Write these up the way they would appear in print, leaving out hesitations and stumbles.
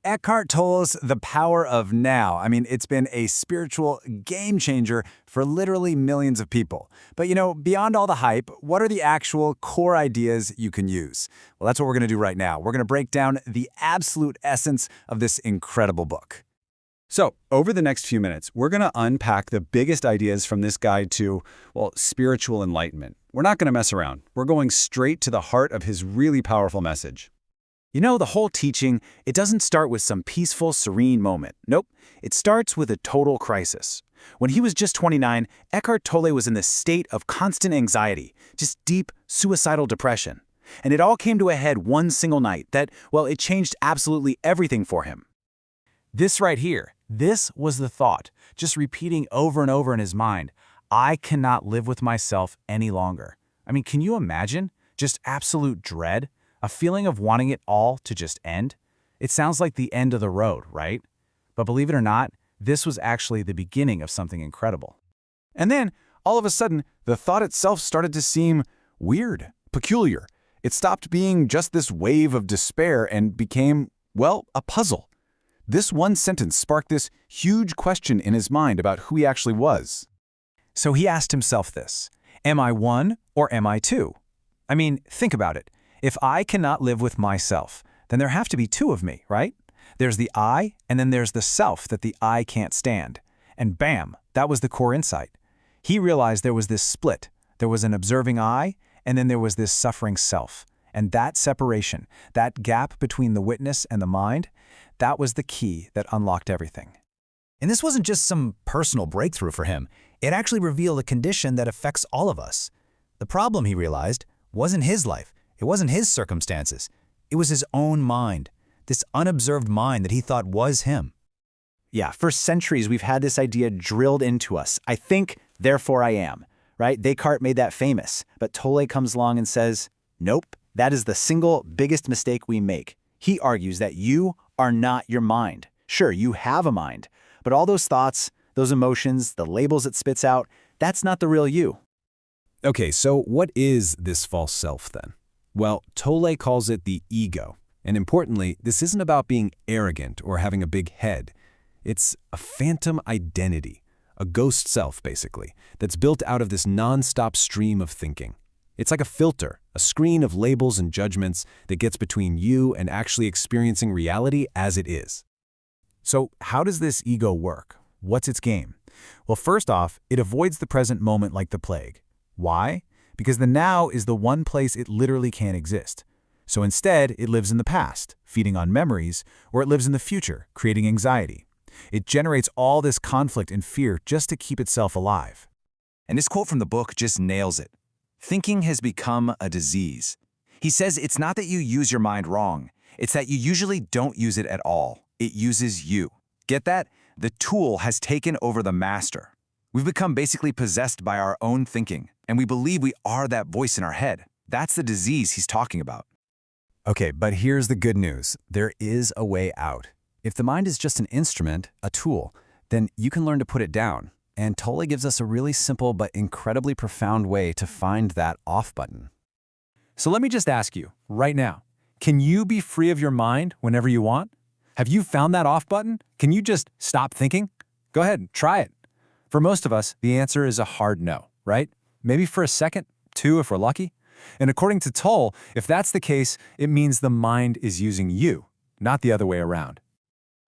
Eckhart Tolle's The Power of Now. I mean, it's been a spiritual game changer for literally millions of people. But beyond all the hype, what are the actual core ideas you can use? Well, that's what we're going to do right now. We're going to break down the absolute essence of this incredible book. So, over the next few minutes, we're going to unpack the biggest ideas from this guide to, well, spiritual enlightenment. We're not going to mess around. We're going straight to the heart of his really powerful message. The whole teaching, it doesn't start with some peaceful, serene moment. Nope, it starts with a total crisis. When he was just 29, Eckhart Tolle was in this state of constant anxiety, just deep, suicidal depression. And it all came to a head one single night that, well, it changed absolutely everything for him. This right here, this was the thought, just repeating over and over in his mind. I cannot live with myself any longer. I mean, can you imagine? Just absolute dread? A feeling of wanting it all to just end? It sounds like the end of the road, right? But believe it or not, this was actually the beginning of something incredible. And then, all of a sudden, the thought itself started to seem weird, peculiar. It stopped being just this wave of despair and became, well, a puzzle. This one sentence sparked this huge question in his mind about who he actually was. So he asked himself this: am I one or am I two? I mean, think about it. If I cannot live with myself, then there have to be two of me, right? There's the I, and then there's the self that the I can't stand. And bam, that was the core insight. He realized there was this split. There was an observing I, and then there was this suffering self. And that separation, that gap between the witness and the mind, that was the key that unlocked everything. And this wasn't just some personal breakthrough for him. It actually revealed a condition that affects all of us. The problem, he realized, wasn't his life. It wasn't his circumstances. It was his own mind, this unobserved mind that he thought was him. Yeah, for centuries we've had this idea drilled into us. I think, therefore I am, right? Descartes made that famous, but Tolle comes along and says, nope, that is the single biggest mistake we make. He argues that you are not your mind. Sure, you have a mind, but all those thoughts, those emotions, the labels it spits out, that's not the real you. Okay, so what is this false self then? Well, Tolle calls it the ego. And importantly, this isn't about being arrogant or having a big head. It's a phantom identity, a ghost self, basically, that's built out of this non-stop stream of thinking. It's like a filter, a screen of labels and judgments that gets between you and actually experiencing reality as it is. So how does this ego work? What's its game? Well, first off, it avoids the present moment like the plague. Why? Because the now is the one place it literally can't exist. So instead, it lives in the past, feeding on memories, or it lives in the future, creating anxiety. It generates all this conflict and fear just to keep itself alive. And this quote from the book just nails it. Thinking has become a disease. He says it's not that you use your mind wrong, it's that you usually don't use it at all. It uses you. Get that? The tool has taken over the master. We've become basically possessed by our own thinking, and we believe we are that voice in our head. That's the disease he's talking about. Okay, but here's the good news. There is a way out. If the mind is just an instrument, a tool, then you can learn to put it down. And Tolle gives us a really simple but incredibly profound way to find that off button. So let me just ask you, right now, can you be free of your mind whenever you want? Have you found that off button? Can you just stop thinking? Go ahead, try it. For most of us, the answer is a hard no, right? Maybe for a second, two if we're lucky. And according to Tolle, if that's the case, it means the mind is using you, not the other way around.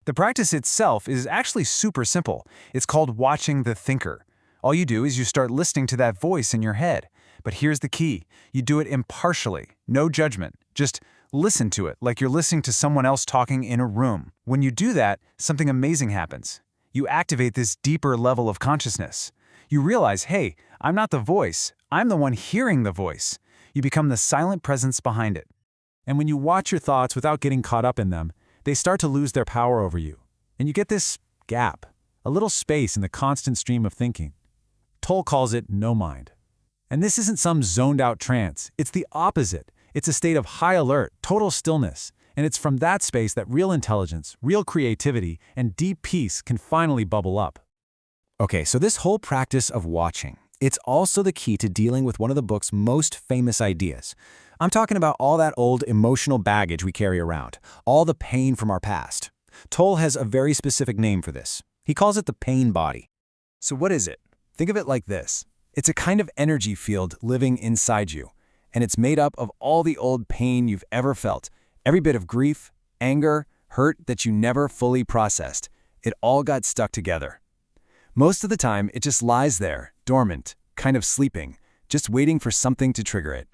The practice itself is actually super simple. It's called watching the thinker. All you do is you start listening to that voice in your head. But here's the key. You do it impartially, no judgment. Just listen to it like you're listening to someone else talking in a room. When you do that, something amazing happens. You activate this deeper level of consciousness. You realize, hey, I'm not the voice. I'm the one hearing the voice. You become the silent presence behind it. And when you watch your thoughts without getting caught up in them, they start to lose their power over you. And you get this gap, a little space in the constant stream of thinking. Tolle calls it no mind. And this isn't some zoned-out trance. It's the opposite. It's a state of high alert, total stillness. And it's from that space that real intelligence, real creativity, and deep peace can finally bubble up. Okay, so this whole practice of watching, it's also the key to dealing with one of the book's most famous ideas. I'm talking about all that old emotional baggage we carry around, all the pain from our past. Tolle has a very specific name for this. He calls it the pain body. So what is it? Think of it like this. It's a kind of energy field living inside you, and it's made up of all the old pain you've ever felt, every bit of grief, anger, hurt that you never fully processed. It all got stuck together. Most of the time, it just lies there, dormant, kind of sleeping, just waiting for something to trigger it.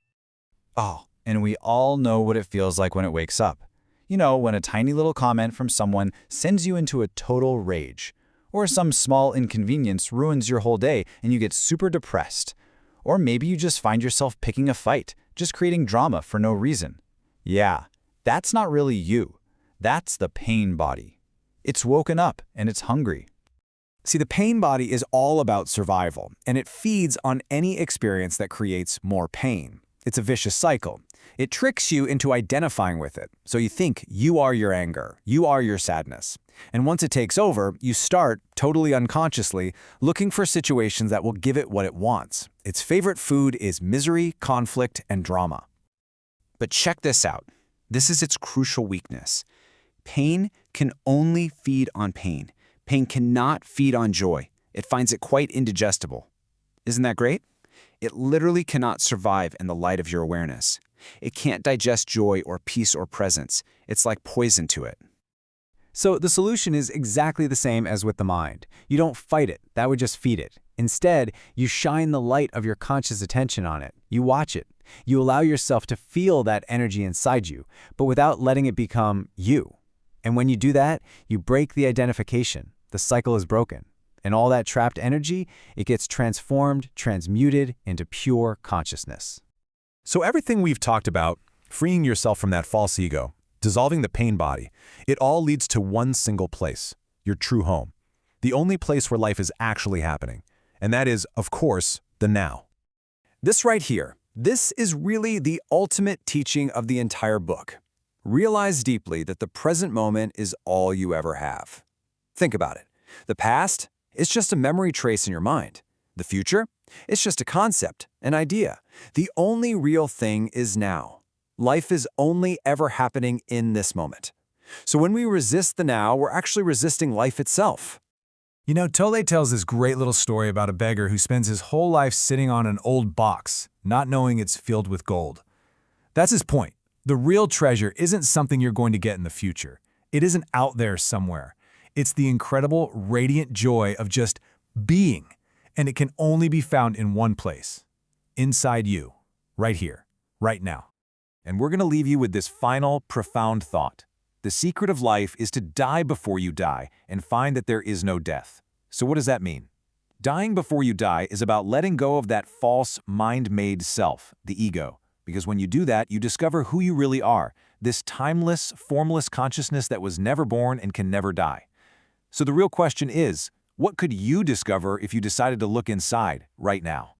Oh, and we all know what it feels like when it wakes up. You know, when a tiny little comment from someone sends you into a total rage, or some small inconvenience ruins your whole day and you get super depressed. Or maybe you just find yourself picking a fight, just creating drama for no reason. Yeah, that's not really you. That's the pain body. It's woken up and it's hungry. See, the pain body is all about survival, and it feeds on any experience that creates more pain. It's a vicious cycle. It tricks you into identifying with it, so you think you are your anger, you are your sadness. And once it takes over, you start, totally unconsciously, looking for situations that will give it what it wants. Its favorite food is misery, conflict, and drama. But check this out. This is its crucial weakness. Pain can only feed on pain. Pain cannot feed on joy. It finds it quite indigestible. Isn't that great? It literally cannot survive in the light of your awareness. It can't digest joy or peace or presence. It's like poison to it. So the solution is exactly the same as with the mind. You don't fight it. That would just feed it. Instead, you shine the light of your conscious attention on it. You watch it. You allow yourself to feel that energy inside you, but without letting it become you. And when you do that, you break the identification. The cycle is broken. And all that trapped energy, it gets transformed, transmuted into pure consciousness. So everything we've talked about, freeing yourself from that false ego, dissolving the pain body, it all leads to one single place, your true home. The only place where life is actually happening. And that is, of course, the now. This right here, this is really the ultimate teaching of the entire book. Realize deeply that the present moment is all you ever have. Think about it. The past, it's just a memory trace in your mind. The future, it's just a concept, an idea. The only real thing is now. Life is only ever happening in this moment. So when we resist the now, we're actually resisting life itself. You know, Tolle tells this great little story about a beggar who spends his whole life sitting on an old box, not knowing it's filled with gold. That's his point. The real treasure isn't something you're going to get in the future. It isn't out there somewhere. It's the incredible, radiant joy of just being, and it can only be found in one place, inside you, right here, right now. And we're going to leave you with this final, profound thought. The secret of life is to die before you die and find that there is no death. So what does that mean? Dying before you die is about letting go of that false, mind-made self, the ego. Because when you do that, you discover who you really are, this timeless, formless consciousness that was never born and can never die. So the real question is, what could you discover if you decided to look inside right now?